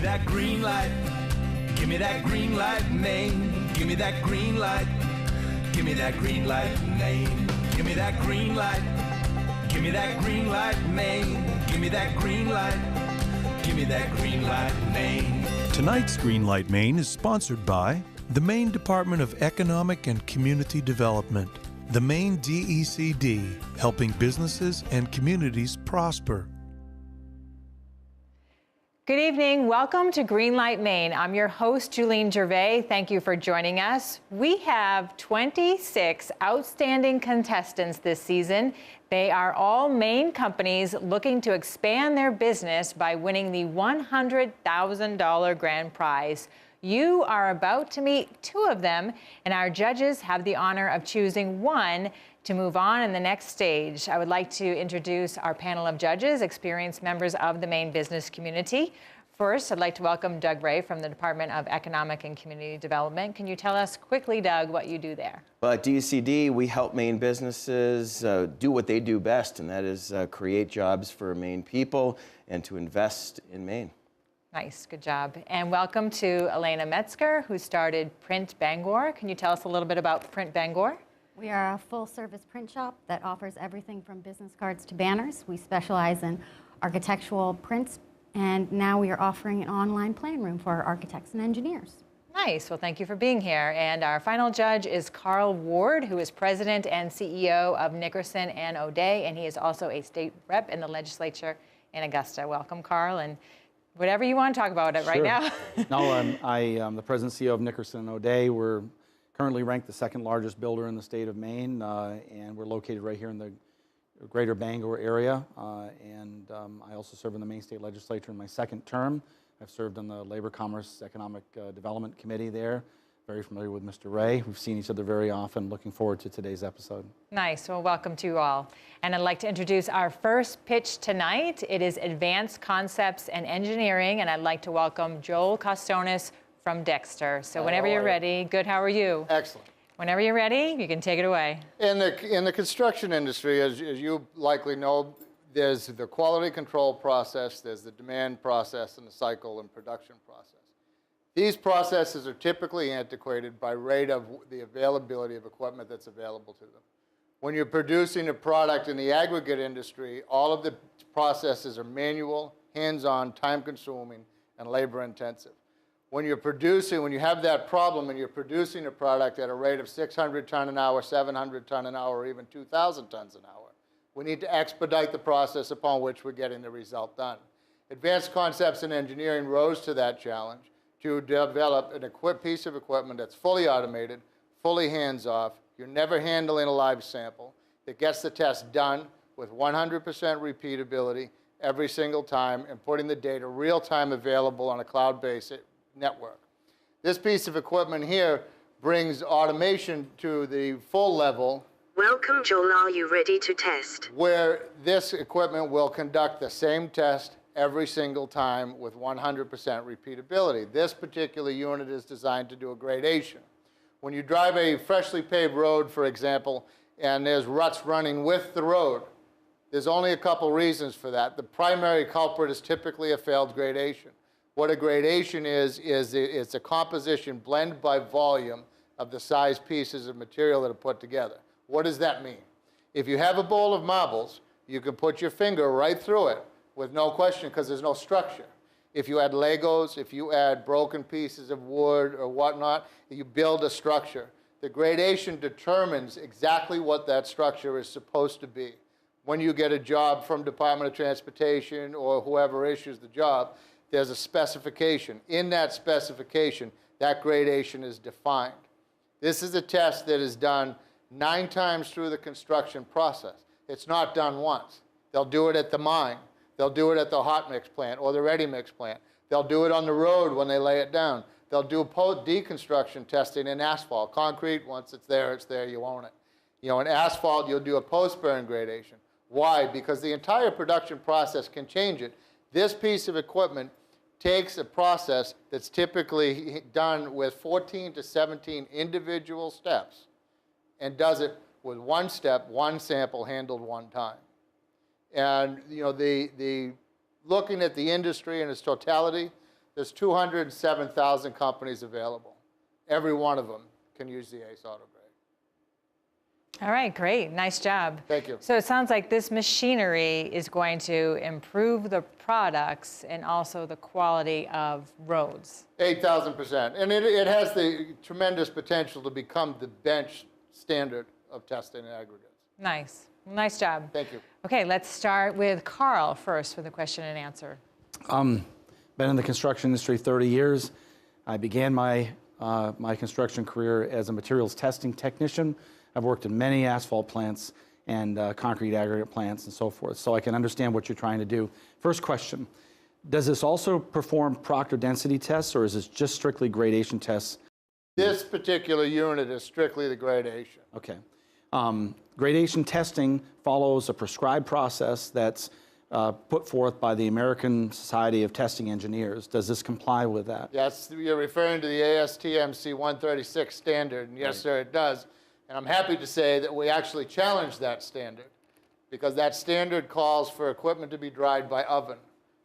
me that green light. Give me that green light, Maine. Give me that green light. Give me that green light, Maine. Give me that green light. Give me that green light, Maine. Give me that green light. Give me that green light, Maine. Tonight's Greenlight Maine is sponsored by the Maine Department of Economic and Community Development, the Maine DECD, helping businesses and communities prosper. Good evening. Welcome to Greenlight Maine. I'm your host, Julene Gervais. Thank you for joining us. We have 26 outstanding contestants this season. They are all Maine companies looking to expand their business by winning the $100,000 grand prize. You are about to meet two of them, and our judges have the honor of choosing one to move on in the next stage. I would like to introduce our panel of judges, experienced members of the Maine business community. First, I'd like to welcome Doug Ray from the Department of Economic and Community Development. Can you tell us quickly, Doug, what you do there? Well, at DECD, we help Maine businesses do what they do best, and that is create jobs for Maine people and to invest in Maine. Nice, good job. And welcome to Elena Metzger, who started Print Bangor. Can you tell us a little bit about Print Bangor? We are a full-service print shop that offers everything from business cards to banners. We specialize in architectural prints, and now we are offering an online plan room for our architects and engineers. Nice. Well, thank you for being here. And our final judge is Carl Ward, who is president and CEO of Nickerson and O'Day, and he is also a state rep in the legislature in Augusta. Welcome, Carl, and whatever you want to talk about it right now. No, I am the president and CEO of Nickerson and O'Day. We're currently ranked the second largest builder in the state of Maine, and we're located right here in the greater Bangor area. I also serve in the Maine State Legislature in my second term. I've served on the Labor, Commerce, Economic Development Committee there. Very familiar with Mr. Ray. We've seen each other very often. Looking forward to today's episode. Nice. Well, welcome to you all. And I'd like to introduce our first pitch tonight. It is Advanced Concepts and Engineering, and I'd like to welcome Joel Costonis from Dexter. So whenever you're ready. Good, how are you? Excellent. Whenever you're ready, you can take it away. In the construction industry, as you likely know, there's the quality control process, there's the demand process, and the cycle and production process. These processes are typically antiquated by rate of the availability of equipment that's available to them. When you're producing a product in the aggregate industry, all of the processes are manual, hands-on, time-consuming, and labor-intensive. When you have that problem and you're producing a product at a rate of 600 ton an hour, 700 ton an hour, or even 2,000 tons an hour, we need to expedite the process upon which we're getting the result done. Advanced Concepts and Engineering rose to that challenge to develop a piece of equipment that's fully automated, fully hands-off. You're never handling a live sample. It gets the test done with 100% repeatability every single time and putting the data real-time available on a cloud-based network. This piece of equipment here brings automation to the full level. Welcome, Joel. Are you ready to test? Where this equipment will conduct the same test every single time with 100% repeatability. This particular unit is designed to do a gradation. When you drive a freshly paved road, for example, and there's ruts running with the road, there's only a couple reasons for that. The primary culprit is typically a failed gradation. What a gradation is it's a composition blend by volume of the size pieces of material that are put together. What does that mean? If you have a bowl of marbles, you can put your finger right through it with no question because there's no structure. If you add Legos, if you add broken pieces of wood or whatnot, you build a structure. The gradation determines exactly what that structure is supposed to be. When you get a job from Department of Transportation or whoever issues the job, there's a specification. In that specification, that gradation is defined. This is a test that is done 9 times through the construction process. It's not done once. They'll do it at the mine. They'll do it at the hot mix plant or the ready mix plant. They'll do it on the road when they lay it down. They'll do deconstruction testing in asphalt. Concrete, once it's there, you own it. In asphalt, you'll do a post-burn gradation. Why? Because the entire production process can change it. This piece of equipment takes a process that's typically done with 14 to 17 individual steps and does it with one step, one sample handled one time. And looking at the industry in its totality, There's 207,000 companies available. Every one of them can use the ACE Auto Grade. All right, great. Nice job. Thank you. So it sounds like this machinery is going to improve the products and also the quality of roads. 8,000%. And it has the tremendous potential to become the bench standard of testing in aggregates. Nice. Nice job. Thank you. Okay, let's start with Carl first for the question and answer. Been in the construction industry 30 years. I began my construction career as a materials testing technician. I've worked in many asphalt plants and concrete aggregate plants and so forth, so I can understand what you're trying to do. First question, does this also perform Proctor density tests, or is this just strictly gradation tests? This particular unit is strictly the gradation. Okay. Gradation testing follows a prescribed process that's put forth by the American Society of Testing Engineers. Does this comply with that? Yes, you're referring to the ASTM C136 standard, and yes, sir, it does. And I'm happy to say that we actually challenged that standard because that standard calls for equipment to be dried by oven.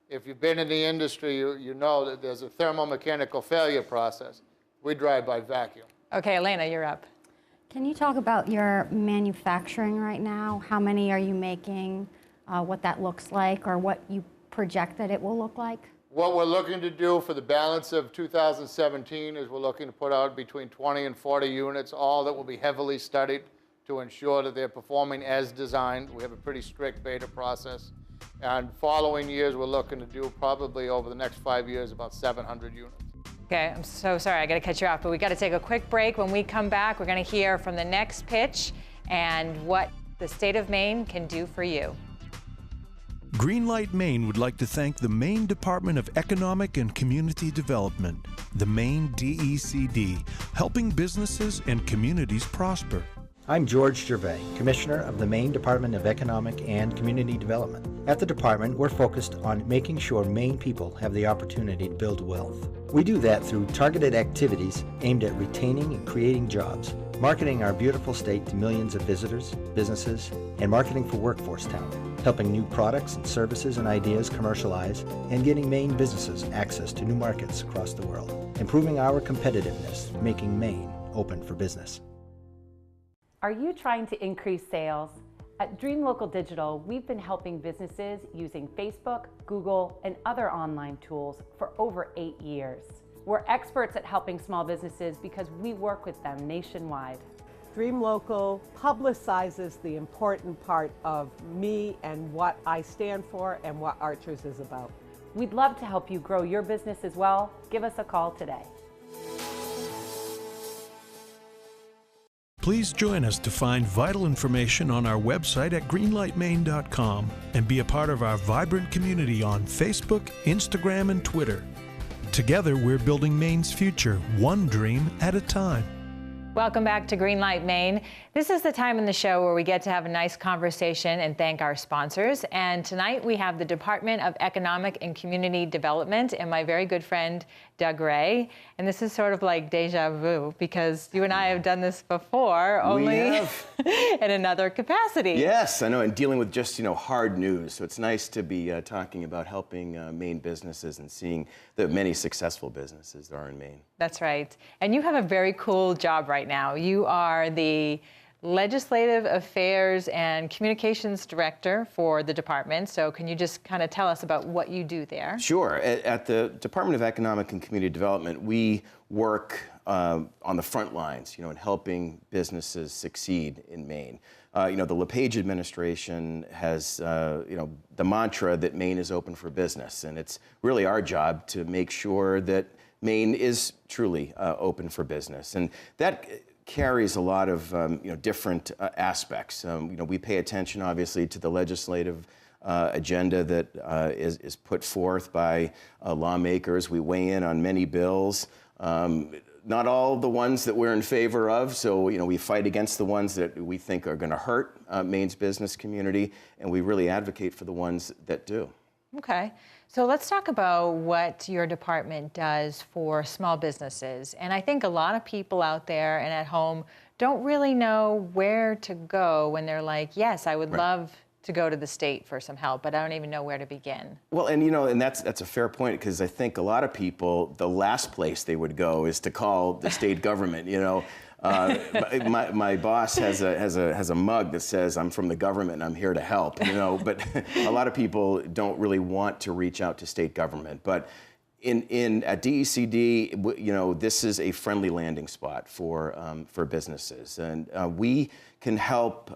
If you've been in the industry, you know that there's a thermomechanical failure process. We dry by vacuum. Okay, Elena, you're up. Can you talk about your manufacturing right now? How many are you making, what that looks like, or what you project that it will look like? What we're looking to do for the balance of 2017 is we're looking to put out between 20 and 40 units, all that will be heavily studied to ensure that they're performing as designed. We have a pretty strict beta process. And following years, we're looking to do probably over the next 5 years about 700 units. Okay, I'm so sorry, I gotta cut you off, but we gotta take a quick break. When we come back, we're gonna hear from the next pitch and what the state of Maine can do for you. Greenlight Maine would like to thank the Maine Department of Economic and Community Development, the Maine DECD, helping businesses and communities prosper. I'm George Gervais, Commissioner of the Maine Department of Economic and Community Development. At the department, we're focused on making sure Maine people have the opportunity to build wealth. We do that through targeted activities aimed at retaining and creating jobs, marketing our beautiful state to millions of visitors, businesses, and marketing for workforce talent, helping new products and services and ideas commercialize, and getting Maine businesses access to new markets across the world, improving our competitiveness, making Maine open for business. Are you trying to increase sales? At Dream Local Digital, we've been helping businesses using Facebook, Google, and other online tools for over 8 years. We're experts at helping small businesses because we work with them nationwide. Dream Local publicizes the important part of me and what I stand for and what Archers is about. We'd love to help you grow your business as well. Give us a call today. Please join us to find vital information on our website at greenlightmaine.com and be a part of our vibrant community on Facebook, Instagram, and Twitter. Together, we're building Maine's future, one dream at a time. Welcome back to Greenlight Maine. This is the time in the show where we get to have a nice conversation and thank our sponsors. And tonight we have the Department of Economic and Community Development and my very good friend, Doug Ray. And this is sort of like deja vu because you and I have done this before, only in another capacity. Yes, I know, and dealing with just, hard news. So it's nice to be talking about helping Maine businesses and seeing the many successful businesses there are in Maine. That's right. And you have a very cool job right now. You are the Legislative Affairs and Communications Director for the department. So can you just kind of tell us about what you do there? Sure. At the Department of Economic and Community Development, we work on the front lines, in helping businesses succeed in Maine. The LePage administration has, the mantra that Maine is open for business, and it's really our job to make sure that Maine is truly open for business, and that carries a lot of different aspects. We pay attention, obviously, to the legislative agenda that is put forth by lawmakers. We weigh in on many bills. Not all the ones that we're in favor of, so we fight against the ones that we think are going to hurt Maine's business community, and we really advocate for the ones that do. Okay, so let's talk about what your department does for small businesses. And I think a lot of people out there and at home don't really know where to go when they're like, yes, I would love to go to the state for some help, but I don't even know where to begin. Well, and and that's a fair point, because I think a lot of people, the last place they would go is to call the state government. My boss has a mug that says, "I'm from the government and I'm here to help." But a lot of people don't really want to reach out to state government. But at DECD, this is a friendly landing spot for businesses, and we can help.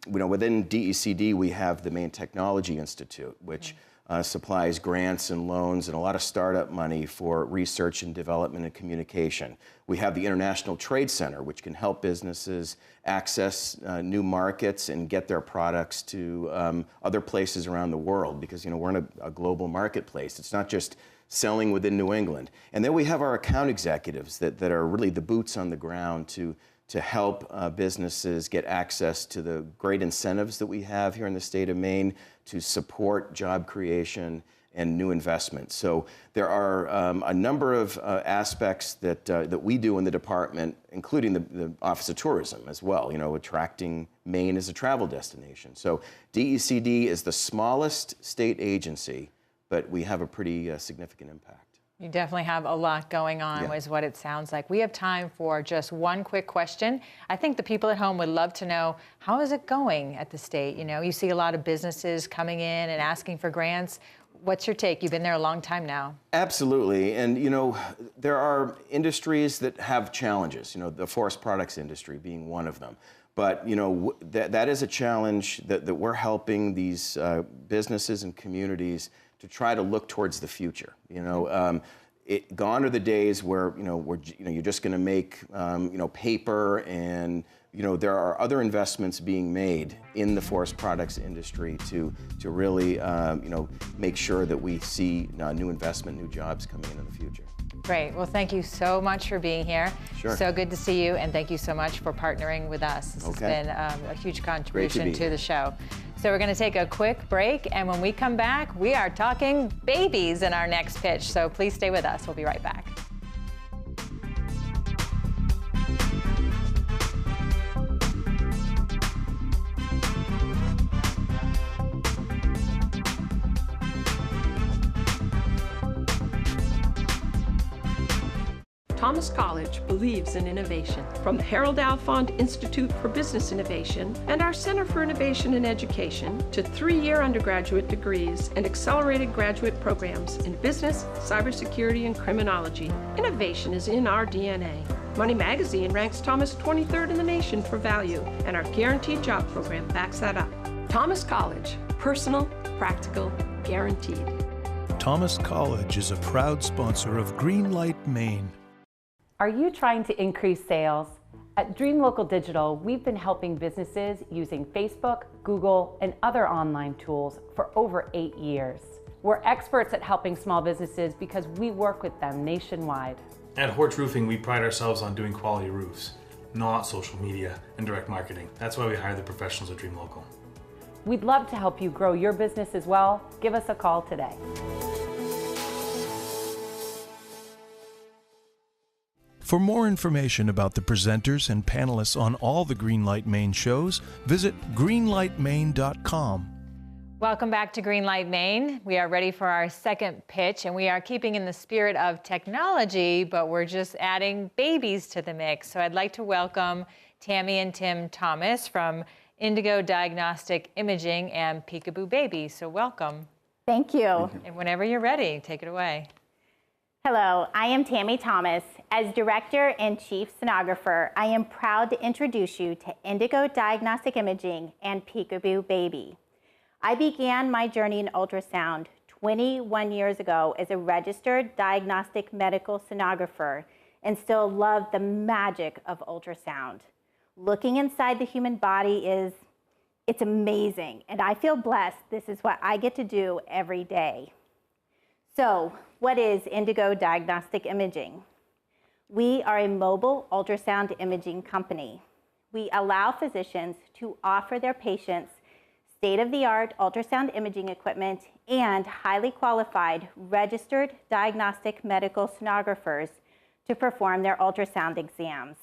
Within DECD, we have the Maine Technology Institute, which supplies grants and loans and a lot of startup money for research and development and communication. We have the International Trade Center, which can help businesses access new markets and get their products to other places around the world, because we're in a global marketplace. It's not just selling within New England. And then we have our account executives that are really the boots on the ground to help businesses get access to the great incentives that we have here in the state of Maine to support job creation and new investment. So there are a number of aspects that we do in the department, including the Office of Tourism as well, attracting Maine as a travel destination. So DECD is the smallest state agency, but we have a pretty significant impact. You definitely have a lot going on, is what it sounds like. We have time for just one quick question. I think the people at home would love to know, how is it going at the state? You see a lot of businesses coming in and asking for grants. What's your take? You've been there a long time now. Absolutely. And, there are industries that have challenges, the forest products industry being one of them. But, that is a challenge that we're helping these businesses and communities to try to look towards the future. Gone are the days where you're just going to make paper, and there are other investments being made in the forest products industry to really make sure that we see new investment, new jobs coming in the future. Great. Well, thank you so much for being here. Sure. So good to see you, and thank you so much for partnering with us. This has been a huge contribution to the show. So we're going to take a quick break, and when we come back, we are talking babies in our next pitch. So please stay with us. We'll be right back. Thomas College believes in innovation. From the Harold Alfond Institute for Business Innovation and our Center for Innovation in Education to 3-year undergraduate degrees and accelerated graduate programs in business, cybersecurity, and criminology, innovation is in our DNA. Money Magazine ranks Thomas 23rd in the nation for value, and our Guaranteed Job program backs that up. Thomas College, personal, practical, guaranteed. Thomas College is a proud sponsor of Greenlight Maine. Are you trying to increase sales? At Dream Local Digital, we've been helping businesses using Facebook, Google, and other online tools for over 8 years. We're experts at helping small businesses because we work with them nationwide. At Horch Roofing, we pride ourselves on doing quality roofs, not social media and direct marketing. That's why we hire the professionals at Dream Local. We'd love to help you grow your business as well. Give us a call today. For more information about the presenters and panelists on all the Greenlight Maine shows, visit greenlightmaine.com. Welcome back to Greenlight Maine. We are ready for our second pitch, and we are keeping in the spirit of technology, but we're just adding babies to the mix. So I'd like to welcome Tammy and Tim Thomas from Indigo Diagnostic Imaging and Peekaboo Baby. So welcome. Thank you. And whenever you're ready, take it away. Hello, I am Tammy Thomas. As Director and Chief Sonographer, I am proud to introduce you to Indigo Diagnostic Imaging and Peekaboo Baby. I began my journey in ultrasound 21 years ago as a registered diagnostic medical sonographer and still love the magic of ultrasound. Looking inside the human body it's amazing, and I feel blessed this is what I get to do every day. So, what is Indigo Diagnostic Imaging? We are a mobile ultrasound imaging company. We allow physicians to offer their patients state-of-the-art ultrasound imaging equipment and highly qualified registered diagnostic medical sonographers to perform their ultrasound exams.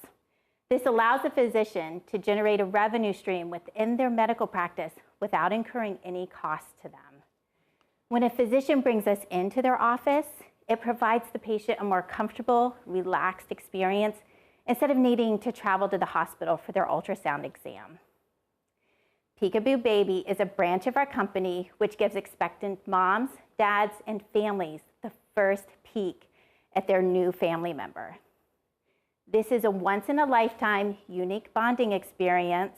This allows a physician to generate a revenue stream within their medical practice without incurring any cost to them. When a physician brings us into their office, it provides the patient a more comfortable, relaxed experience instead of needing to travel to the hospital for their ultrasound exam. Peekaboo Baby is a branch of our company which gives expectant moms, dads, and families the first peek at their new family member. This is a once-in-a-lifetime, unique bonding experience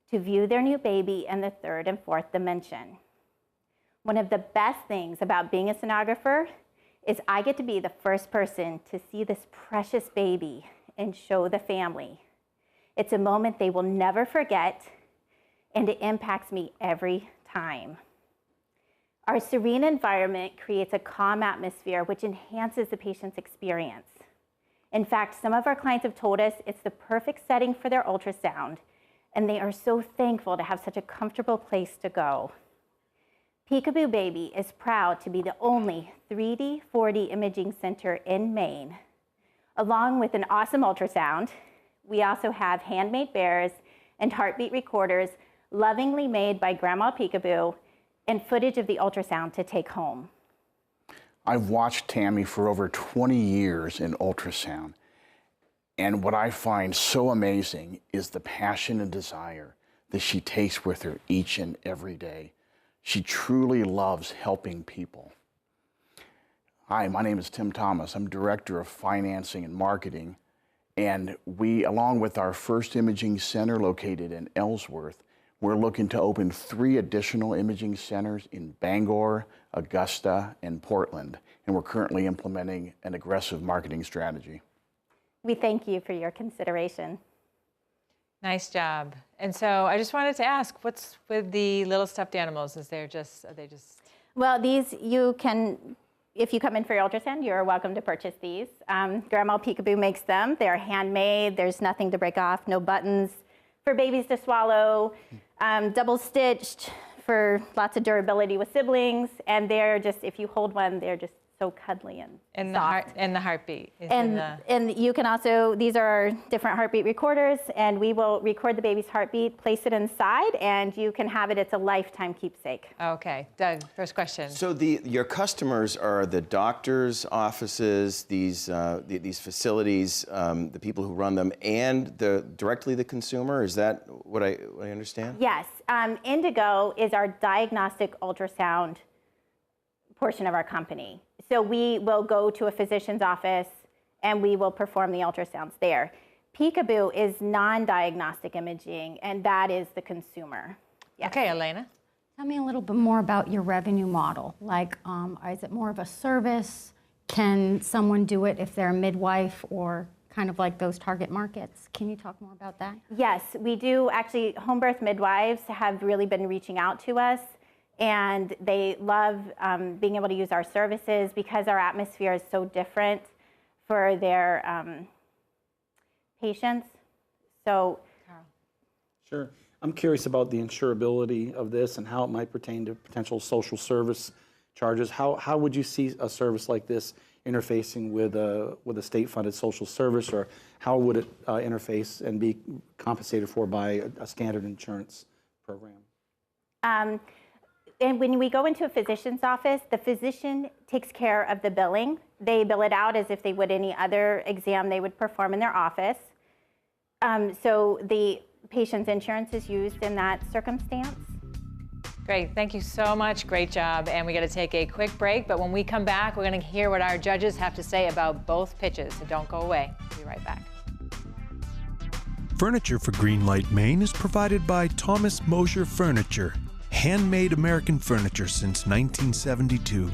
to view their new baby in the third and fourth dimension. One of the best things about being a sonographer is I get to be the first person to see this precious baby and show the family. It's a moment they will never forget, and it impacts me every time. Our serene environment creates a calm atmosphere which enhances the patient's experience. In fact, some of our clients have told us it's the perfect setting for their ultrasound, and they are so thankful to have such a comfortable place to go. Peekaboo Baby is proud to be the only 3D 4D imaging center in Maine. Along with an awesome ultrasound, we also have handmade bears and heartbeat recorders lovingly made by Grandma Peekaboo and footage of the ultrasound to take home. I've watched Tammy for over 20 years in ultrasound, and what I find so amazing is the passion and desire that she takes with her each and every day. She truly loves helping people. Hi, my name is Tim Thomas. I'm Director of Financing and Marketing, and we, along with our first imaging center located in Ellsworth, we're looking to open 3 additional imaging centers in Bangor, Augusta, and Portland, and we're currently implementing an aggressive marketing strategy. We thank you for your consideration. Nice job. And so I just wanted to ask, what's with the little stuffed animals? Are they just? Well, these you can, if you come in for your ultrasound, you're welcome to purchase these. Grandma Peekaboo makes them. They're handmade. There's nothing to break off, no buttons for babies to swallow, double stitched for lots of durability with siblings. And they're just, if you hold one, they're just so cuddly and soft. And the heartbeat is and you can also, these are our different heartbeat recorders, and we will record the baby's heartbeat, place it inside, and you can have it. It's a lifetime keepsake. Okay, Doug, first question. So your customers are the doctors' offices, these facilities, the people who run them, and directly the consumer. Is that what I understand? Yes, Indigo is our diagnostic ultrasound portion of our company. So we will go to a physician's office and we will perform the ultrasounds there. Peekaboo is non-diagnostic imaging, and that is the consumer. Yes. Okay, Elena. Tell me a little bit more about your revenue model. Like, is it more of a service? Can someone do it if they're a midwife or kind of like those target markets? Can you talk more about that? Yes, we do. Actually, home birth midwives have really been reaching out to us, and they love being able to use our services because our atmosphere is so different for their patients. So, Sure. I'm curious about the insurability of this and how it might pertain to potential social service charges. How would you see a service like this interfacing with a state-funded social service, or how would it interface and be compensated for by a standard insurance program? And when we go into a physician's office, the physician takes care of the billing. They bill it out as if they would any other exam they would perform in their office. So the patient's insurance is used in that circumstance. Great, thank you so much, great job. And we got to take a quick break, but when we come back, we're going to hear what our judges have to say about both pitches, so don't go away. We'll be right back. Furniture for Greenlight Maine is provided by Thomas Moser Furniture. Handmade American furniture since 1972.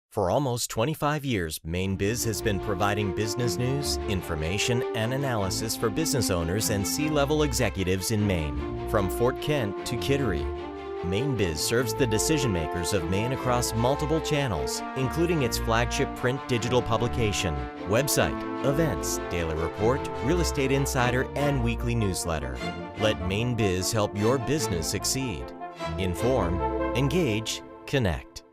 For almost 25 years, Maine Biz has been providing business news, information, and analysis for business owners and C-level executives in Maine. From Fort Kent to Kittery, Maine Biz serves the decision makers of Maine across multiple channels, including its flagship print digital publication, website, events, daily report, real estate insider, and weekly newsletter. Let Maine Biz help your business succeed. Inform, engage, connect.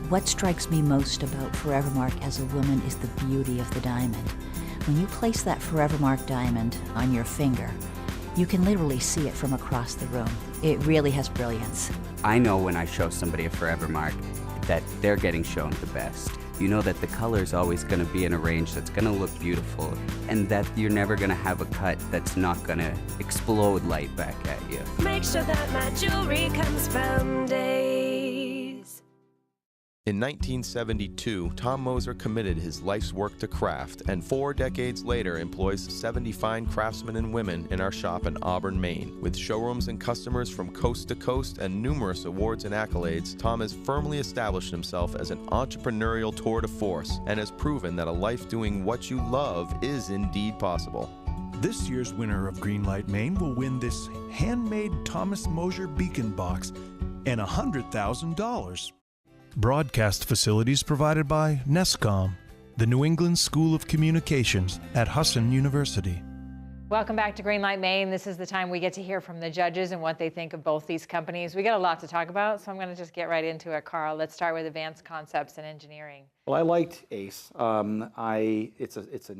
What strikes me most about Forevermark as a woman is the beauty of the diamond. When you place that Forevermark diamond on your finger, you can literally see it from across the room. It really has brilliance. I know when I show somebody a Forevermark that they're getting shown the best. You know that the color is always going to be in a range that's going to look beautiful, and that you're never going to have a cut that's not going to explode light back at you. Make sure that my jewelry comes from Days. In 1972, Tom Moser committed his life's work to craft, and 4 decades later employs 70 fine craftsmen and women in our shop in Auburn, Maine. With showrooms and customers from coast to coast and numerous awards and accolades, Tom has firmly established himself as an entrepreneurial tour de force and has proven that a life doing what you love is indeed possible. This year's winner of Greenlight Maine will win this handmade Thomas Moser beacon box and $100,000. Broadcast facilities provided by NESCOM, the New England School of Communications at Husson University. Welcome back to Greenlight Maine. This is the time we get to hear from the judges and what they think of both these companies. We got a lot to talk about, so I'm going to just get right into it. Carl, let's start with Advanced Concepts and Engineering. Well, I liked ACE. It's a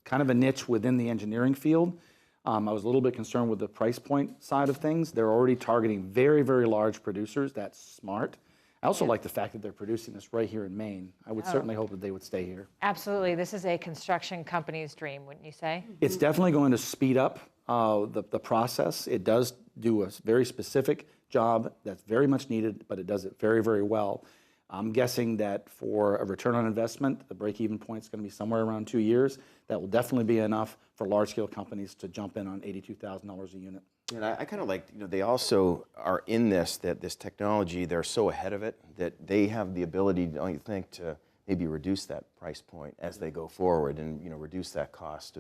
kind of a niche within the engineering field. I was a little bit concerned with the price point side of things. They're already targeting very, very large producers. That's smart. I also like the fact that they're producing this right here in Maine. I would certainly hope that they would stay here. Absolutely. This is a construction company's dream, wouldn't you say? It's definitely going to speed up the process. It does do a very specific job that's very much needed, but it does it very, very well. I'm guessing that for a return on investment, the break-even point is going to be somewhere around 2 years. That will definitely be enough for large-scale companies to jump in on $82,000 a unit. And I kind of like, they also are in this technology, they're so ahead of it that they have the ability, don't you think, to maybe reduce that price point as they go forward and, reduce that cost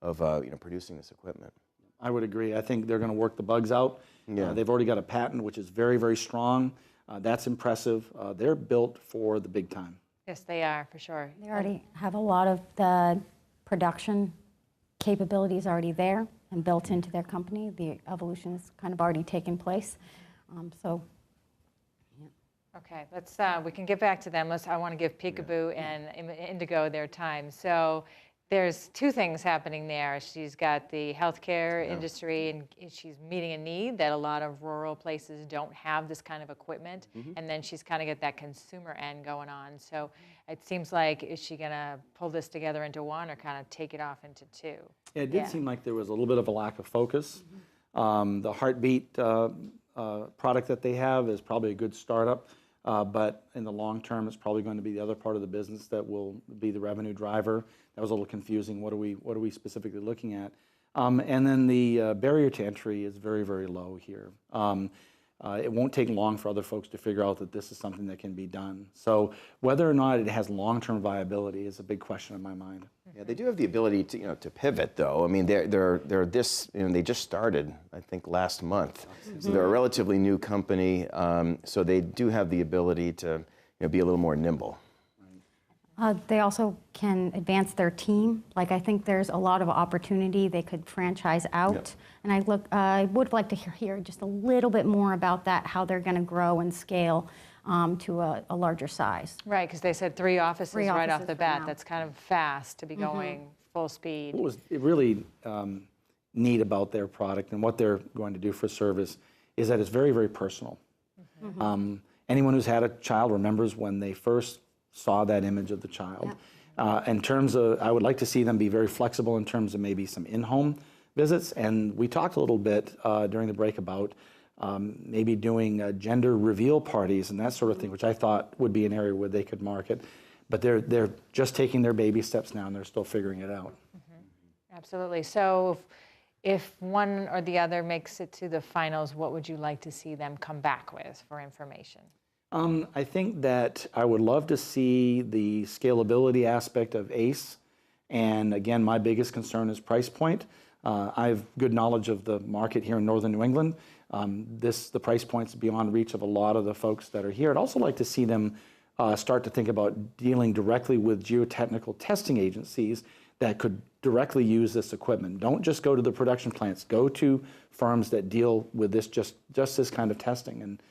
of producing this equipment. I would agree. I think they're going to work the bugs out. Yeah. They've already got a patent, which is very, very strong. That's impressive. They're built for the big time. Yes, they are, for sure. They already have a lot of the production capabilities already there and built into their company. The evolution has kind of already taken place. Okay, we can get back to them. I want to give Peekaboo and Indigo their time. So there's 2 things happening there. She's got the healthcare industry, and she's meeting a need that a lot of rural places don't have this kind of equipment. And then she's kind of got that consumer end going on. So it seems like, is she going to pull this together into one or kind of take it off into 2? Yeah, it did seem like there was a little bit of a lack of focus. The Heartbeat product that they have is probably a good startup. But in the long term, it's probably going to be the other part of the business that will be the revenue driver. That was a little confusing. What are we specifically looking at? And then the barrier to entry is very, very low here. It won't take long for other folks to figure out that this is something that can be done. So whether or not it has long-term viability is a big question in my mind. Yeah, they do have the ability to to pivot, though. I mean, they're this, they just started, I think, last month. So they're a relatively new company. So they do have the ability to be a little more nimble. They also can advance their team. Like, I think there's a lot of opportunity. They could franchise out. Yep. And I would like to hear just a little bit more about that, how they're going to grow and scale to a larger size. Right, because they said 3 offices right off the bat. now. That's kind of fast to be going full speed. What was really neat about their product and what they're going to do for service is that it's very, very personal. Anyone who's had a child remembers when they first saw that image of the child. In terms of, I would like to see them be very flexible in terms of maybe some in-home visits. And we talked a little bit during the break about maybe doing gender reveal parties and that sort of thing, which I thought would be an area where they could market. But they're just taking their baby steps now, and they're still figuring it out. Absolutely. So if one or the other makes it to the finals, what would you like to see them come back with for information? I think that I would love to see the scalability aspect of ACE. And again, my biggest concern is price point. I have good knowledge of the market here in northern New England. The price point's beyond reach of a lot of the folks that are here. I'd also like to see them start to think about dealing directly with geotechnical testing agencies that could directly use this equipment. Don't just go to the production plants. Go to firms that deal with this just this kind of testing. And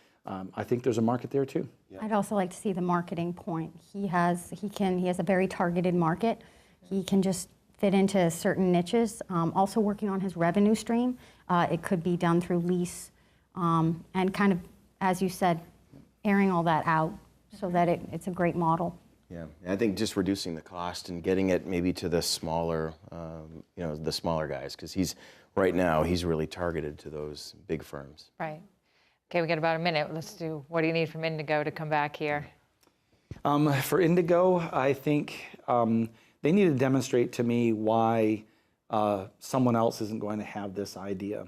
I think there's a market there too. I'd also like to see the marketing point. He has a very targeted market. He can just fit into certain niches. Also working on his revenue stream. It could be done through lease and kind of, as you said, airing all that out so that it's a great model. Yeah, I think just reducing the cost and getting it maybe to the smaller, the smaller guys, because right now he's really targeted to those big firms. Right. Okay, we got about a minute. Let's do, what do you need from Indigo to come back here? For Indigo, I think they need to demonstrate to me why someone else isn't going to have this idea.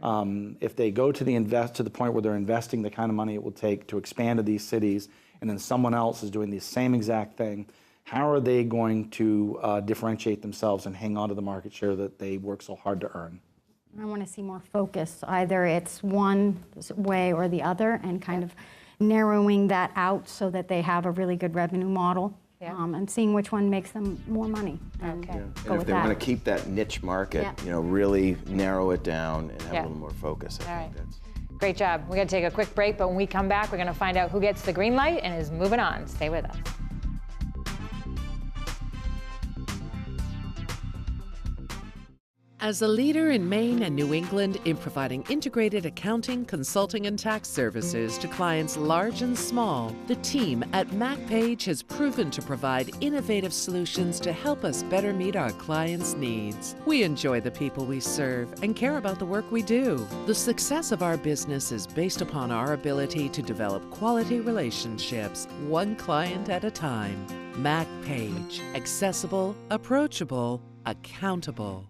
If they go to the point where they're investing the kind of money it will take to expand to these cities, and then someone else is doing the same exact thing, how are they going to differentiate themselves and hang on to the market share that they work so hard to earn? I want to see more focus. Either it's one way or the other, and kind of narrowing that out so that they have a really good revenue model. And seeing which one makes them more money. And and if they want to keep that niche market, really narrow it down and have a little more focus. I think that's Great job. We're going to take a quick break, but when we come back, we're going to find out who gets the green light and is moving on. Stay with us. As a leader in Maine and New England in providing integrated accounting, consulting, and tax services to clients large and small, the team at Mack Page has proven to provide innovative solutions to help us better meet our clients' needs. We enjoy the people we serve and care about the work we do. The success of our business is based upon our ability to develop quality relationships, one client at a time. Mack Page. Accessible, approachable, accountable.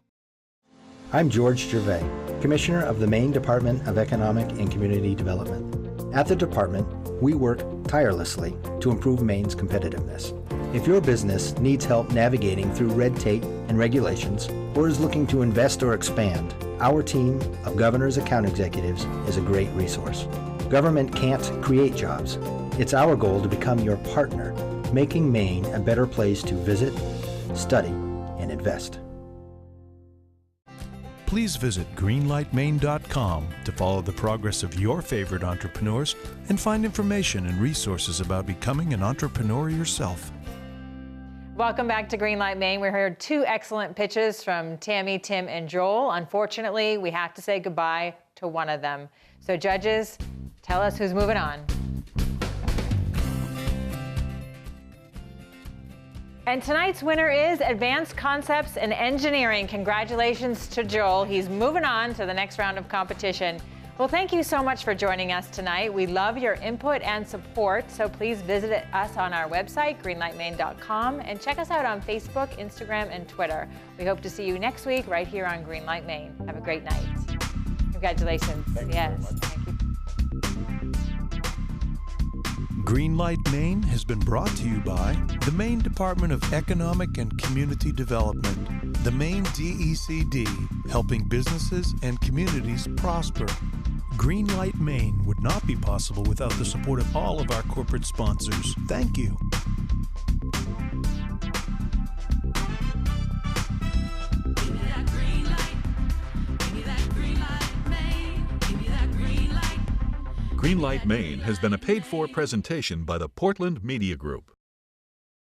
I'm George Gervais, Commissioner of the Maine Department of Economic and Community Development. At the department, we work tirelessly to improve Maine's competitiveness. If your business needs help navigating through red tape and regulations, or is looking to invest or expand, our team of governor's account executives is a great resource. Government can't create jobs. It's our goal to become your partner, making Maine a better place to visit, study, and invest. Please visit greenlightmaine.com to follow the progress of your favorite entrepreneurs and find information and resources about becoming an entrepreneur yourself. Welcome back to Greenlight Maine. We heard two excellent pitches from Tammy, Tim, and Joel. Unfortunately, we have to say goodbye to one of them. So judges, tell us who's moving on. And tonight's winner is Advanced Concepts and Engineering. Congratulations to Joel. He's moving on to the next round of competition. Well, thank you so much for joining us tonight. We love your input and support, so please visit us on our website, greenlightmaine.com, and check us out on Facebook, Instagram, and Twitter. We hope to see you next week right here on Greenlight Maine. Have a great night. Congratulations. Yes. Thank you. Greenlight Maine has been brought to you by the Maine Department of Economic and Community Development, the Maine DECD, helping businesses and communities prosper. Greenlight Maine would not be possible without the support of all of our corporate sponsors. Thank you. Greenlight Maine has been a paid-for presentation by the Portland Media Group.